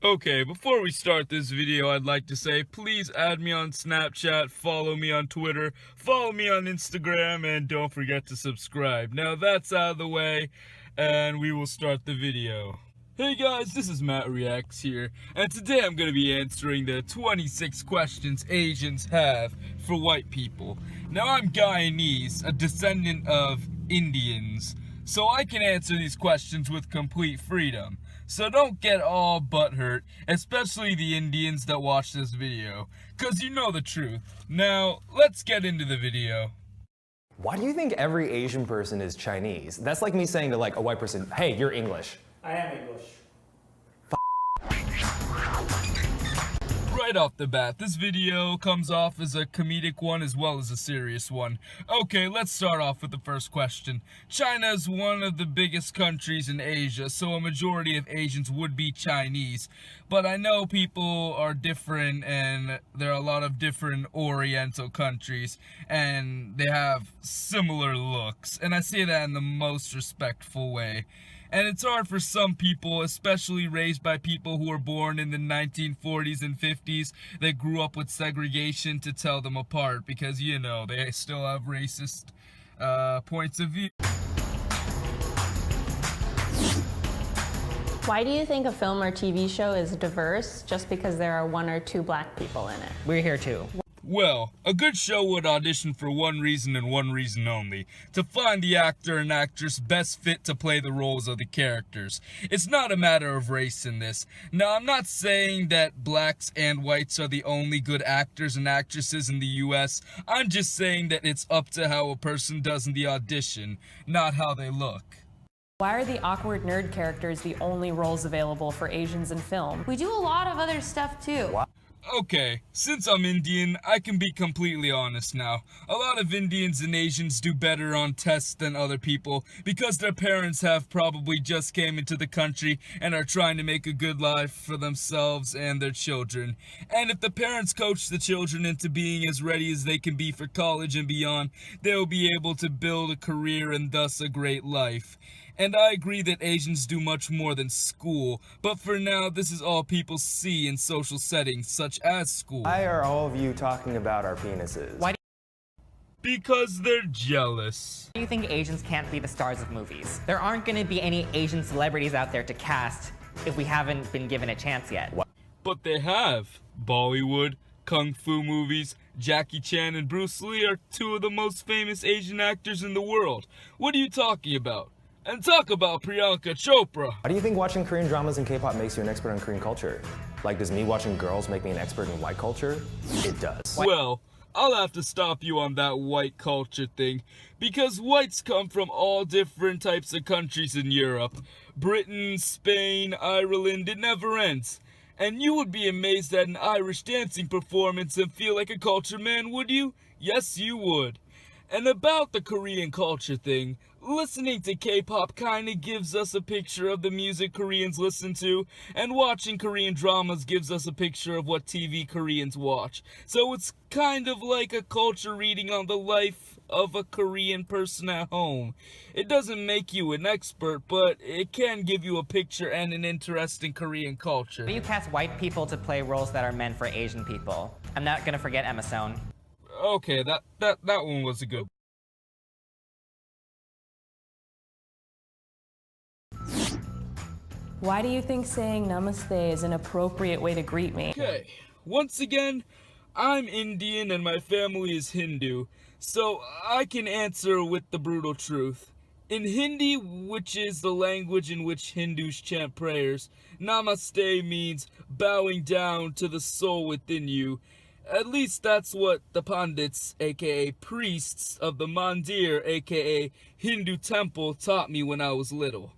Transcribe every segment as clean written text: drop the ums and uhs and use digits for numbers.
Okay, before we start this video, I'd like to say, please add me on Snapchat, follow me on Twitter, follow me on Instagram, and don't forget to subscribe. Now that's out of the way, and we will start the video. Hey guys, this is MattReacts here, and today I'm going to be answering the 26 questions Asians have for white people. Now I'm Guyanese, a descendant of Indians, so I can answer these questions with complete freedom. So don't get all butthurt, especially the Indians that watch this video, cause you know the truth. Now, let's get into the video. Why do you think every Asian person is Chinese? That's like me saying to like a white person, hey, you're English. I am English. Right off the bat, this video comes off as a comedic one as well as a serious one. Okay, let's start off with the first question. China is one of the biggest countries in Asia, so a majority of Asians would be Chinese. But I know people are different, and there are a lot of different Oriental countries, and they have similar looks. And I say that in the most respectful way. And it's hard for some people, especially raised by people who were born in the 1940s and 50s that grew up with segregation, to tell them apart because, you know, they still have racist points of view. Why do you think a film or TV show is diverse just because there are one or two black people in it? We're here too. Well, a good show would audition for one reason and one reason only: to find the actor and actress best fit to play the roles of the characters. It's not a matter of race in this. Now, I'm not saying that blacks and whites are the only good actors and actresses in the US. I'm just saying that it's up to how a person does in the audition, not how they look. Why are the awkward nerd characters the only roles available for Asians in film? We do a lot of other stuff too. What? Okay, since I'm Indian, I can be completely honest now. A lot of Indians and Asians do better on tests than other people because their parents have probably just came into the country and are trying to make a good life for themselves and their children. And if the parents coach the children into being as ready as they can be for college and beyond, they'll be able to build a career and thus a great life. And I agree that Asians do much more than school, but for now, this is all people see in social settings, such as school. Why are all of you talking about our penises? Why Because they're jealous. do you think Asians can't be the stars of movies? There aren't going to be any Asian celebrities out there to cast if we haven't been given a chance yet. What? But they have. Bollywood, Kung Fu movies, Jackie Chan and Bruce Lee are two of the most famous Asian actors in the world. What are you talking about? And talk about Priyanka Chopra. Why do you think watching Korean dramas and K-pop makes you an expert on Korean culture? Like, does me watching girls make me an expert in white culture? It does. Well, I'll have to stop you on that white culture thing, because whites come from all different types of countries in Europe. Britain, Spain, Ireland, it never ends. And you would be amazed at an Irish dancing performance and feel like a culture man, would you? Yes, you would. And about the Korean culture thing, listening to K-pop kinda gives us a picture of the music Koreans listen to, and watching Korean dramas gives us a picture of what TV Koreans watch. So it's kind of like a culture reading on the life of a Korean person at home. It doesn't make you an expert, but it can give you a picture and an interest in Korean culture. Why do you cast white people to play roles that are meant for Asian people? I'm not going to forget Emma Stone. Okay, that one was a good. Why do you think saying namaste is an appropriate way to greet me? Okay, once again, I'm Indian and my family is Hindu, so I can answer with the brutal truth. In Hindi, which is the language in which Hindus chant prayers, namaste means bowing down to the soul within you. At least that's what the Pandits, aka priests of the Mandir, aka Hindu temple, taught me when I was little.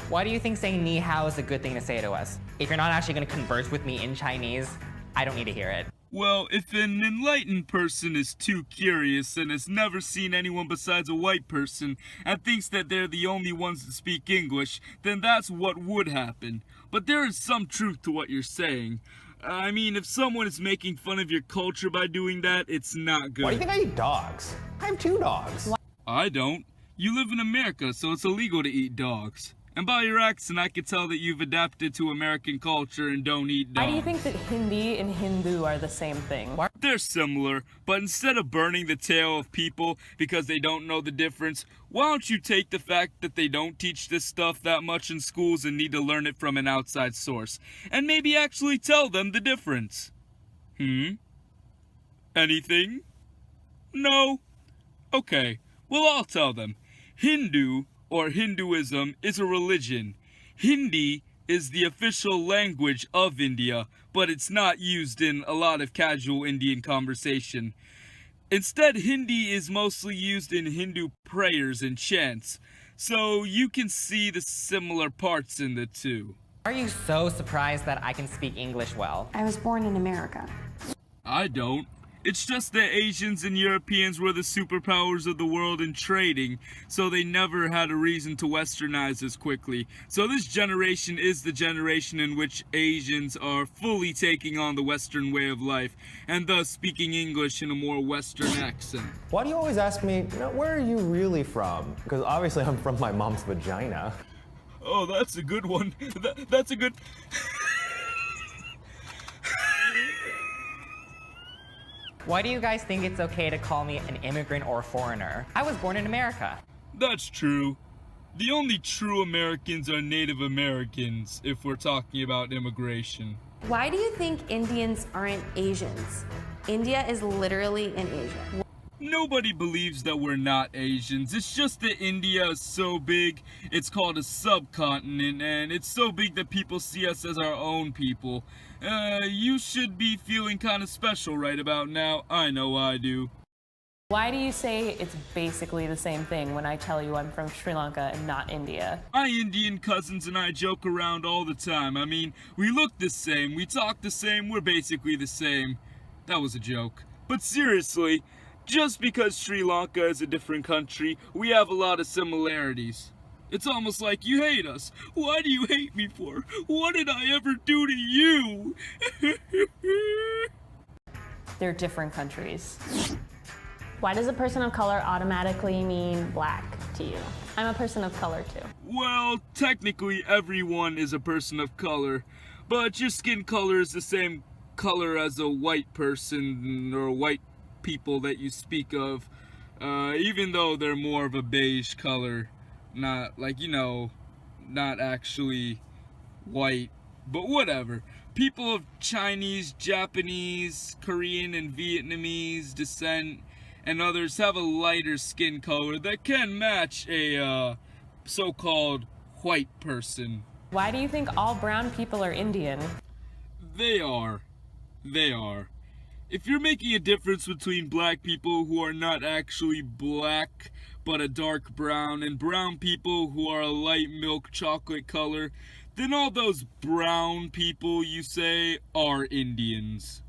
Why do you think saying ni hao is a good thing to say to us? If you're not actually going to converse with me in Chinese, I don't need to hear it. Well, if an enlightened person is too curious and has never seen anyone besides a white person and thinks that they're the only ones that speak English, then that's what would happen. But there is some truth to what you're saying. I mean, if someone is making fun of your culture by doing that, it's not good. Why do you think I eat dogs? I have 2 dogs. I don't. You live in America, so it's illegal to eat dogs. And by your accent, I could tell that you've adapted to American culture and don't eat dogs. Why do you think that Hindi and Hindu are the same thing? They're similar, but instead of burning the tail of people because they don't know the difference, why don't you take the fact that they don't teach this stuff that much in schools and need to learn it from an outside source, and maybe actually tell them the difference? Anything? No? Okay, well, I'll tell them. Hindu, or Hinduism, is a religion. Hindi is the official language of India, but it's not used in a lot of casual Indian conversation. Instead, Hindi is mostly used in Hindu prayers and chants, so you can see the similar parts in the two. Are you so surprised that I can speak English well? I was born in America. I don't. It's just that Asians and Europeans were the superpowers of the world in trading, so they never had a reason to westernize as quickly. So this generation is the generation in which Asians are fully taking on the Western way of life, and thus speaking English in a more Western accent. Why do you always ask me, where are you really from? Because obviously I'm from my mom's vagina. Oh, that's a good one. That's a good... Why do you guys think it's okay to call me an immigrant or foreigner? I was born in America. That's true. The only true Americans are Native Americans, if we're talking about immigration. Why do you think Indians aren't Asians? India is literally in Asia. Nobody believes that we're not Asians. It's just that India is so big, it's called a subcontinent, and it's so big that people see us as our own people. You should be feeling kind of special right about now. I know I do. Why do you say it's basically the same thing when I tell you I'm from Sri Lanka and not India? My Indian cousins and I joke around all the time. I mean, we look the same, we talk the same, we're basically the same. That was a joke. But seriously, just because Sri Lanka is a different country, we have a lot of similarities. It's almost like you hate us. Why do you hate me for? What did I ever do to you? They're different countries. Why does a person of color automatically mean black to you? I'm a person of color too. Well, technically everyone is a person of color, but your skin color is the same color as a white person or white people that you speak of, even though they're more of a beige color. Not like, not actually white, but whatever. People of Chinese, Japanese, Korean, and Vietnamese descent and others have a lighter skin color that can match a so-called white person. Why do you think all brown people are Indian? They are. If you're making a difference between black people who are not actually black, but a dark brown, and brown people who are a light milk chocolate color, then all those brown people, you say, are Indians.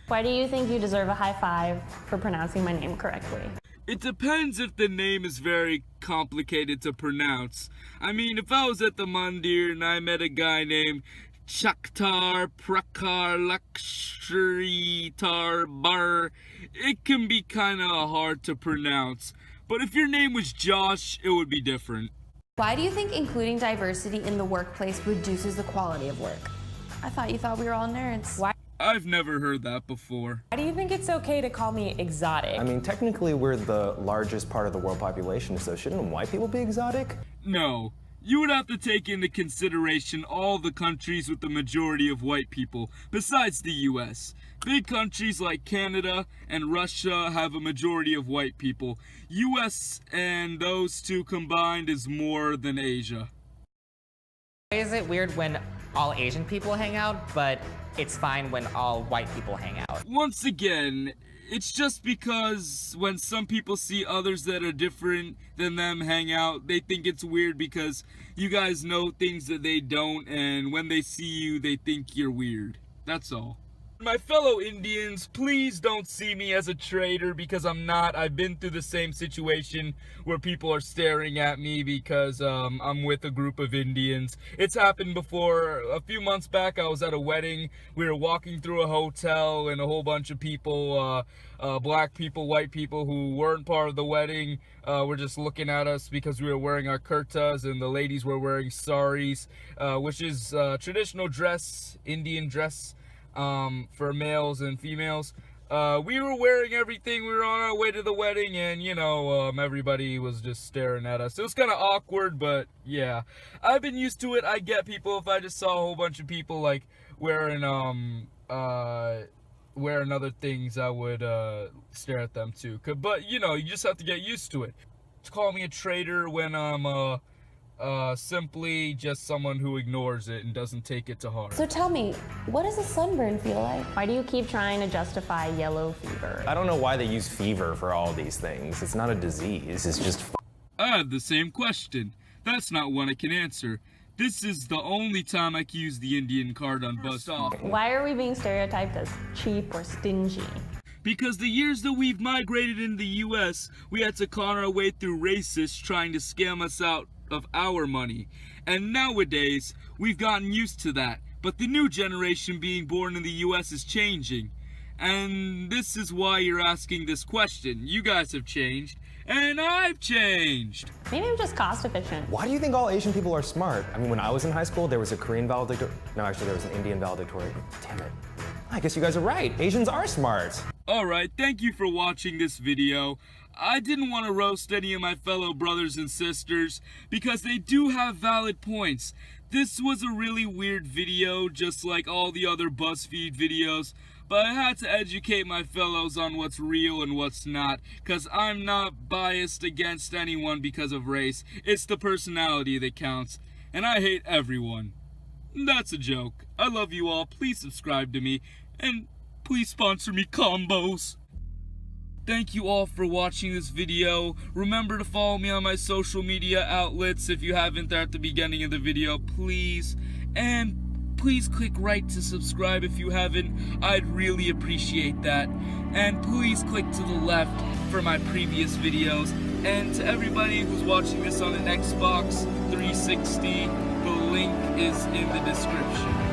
Why do you think you deserve a high five for pronouncing my name correctly? It depends if the name is very complicated to pronounce. I mean, if I was at the Mandir and I met a guy named Chaktar Prakar Lakshri Tar Bar, it can be kinda hard to pronounce. But if your name was Josh, it would be different. Why do you think including diversity in the workplace reduces the quality of work? I thought you thought we were all nerds. Why I've never heard that before. do you think it's okay to call me exotic? I mean, technically we're the largest part of the world population, so shouldn't white people be exotic? No. You would have to take into consideration all the countries with the majority of white people, besides the US. Big countries like Canada and Russia have a majority of white people. US and those two combined is more than Asia. Why is it weird when all Asian people hang out, but it's fine when all white people hang out? Once again, it's just because when some people see others that are different than them hang out, they think it's weird because you guys know things that they don't, and when they see you, they think you're weird. That's all. My fellow Indians, please don't see me as a traitor, because I'm not. I've been through the same situation where people are staring at me because I'm with a group of Indians. It's happened before. A few months back, I was at a wedding. We were walking through a hotel and a whole bunch of people, black people, white people who weren't part of the wedding, were just looking at us because we were wearing our kurtas and the ladies were wearing saris, which is traditional dress, Indian dress. For males and females. We were wearing everything. We were on our way to the wedding, and everybody was just staring at us. It was kind of awkward, but yeah, I've been used to it. I get people. If I just saw a whole bunch of people like wearing other things, I would stare at them too. But you just have to get used to it. Call me a traitor when I'm simply just someone who ignores it and doesn't take it to heart. So tell me, what does a sunburn feel like? Why do you keep trying to justify yellow fever? I don't know why they use fever for all these things. It's not a disease, it's just I have the same question. That's not one I can answer. This is the only time I can use the Indian card on BuzzFeed. Why are we being stereotyped as cheap or stingy? Because the years that we've migrated in the US, we had to con our way through racists trying to scam us out of our money. And nowadays, we've gotten used to that. But the new generation being born in the US is changing. And this is why you're asking this question. You guys have changed, and I've changed. Maybe I'm just cost efficient. Why do you think all Asian people are smart? I mean, when I was in high school, there was a Korean valedictorian. No, actually, there was an Indian valedictorian. Damn it. I guess you guys are right. Asians are smart. Alright, thank you for watching this video. I didn't want to roast any of my fellow brothers and sisters because they do have valid points. This was a really weird video, just like all the other BuzzFeed videos, but I had to educate my fellows on what's real and what's not, because I'm not biased against anyone because of race. It's the personality that counts, and I hate everyone. That's a joke. I love you all. Please subscribe to me, and please sponsor me combos. Thank you all for watching this video. Remember to follow me on my social media outlets if you haven't there at the beginning of the video, please. And please click right to subscribe if you haven't. I'd really appreciate that. And please click to the left for my previous videos. And to everybody who's watching this on an Xbox 360, the link is in the description.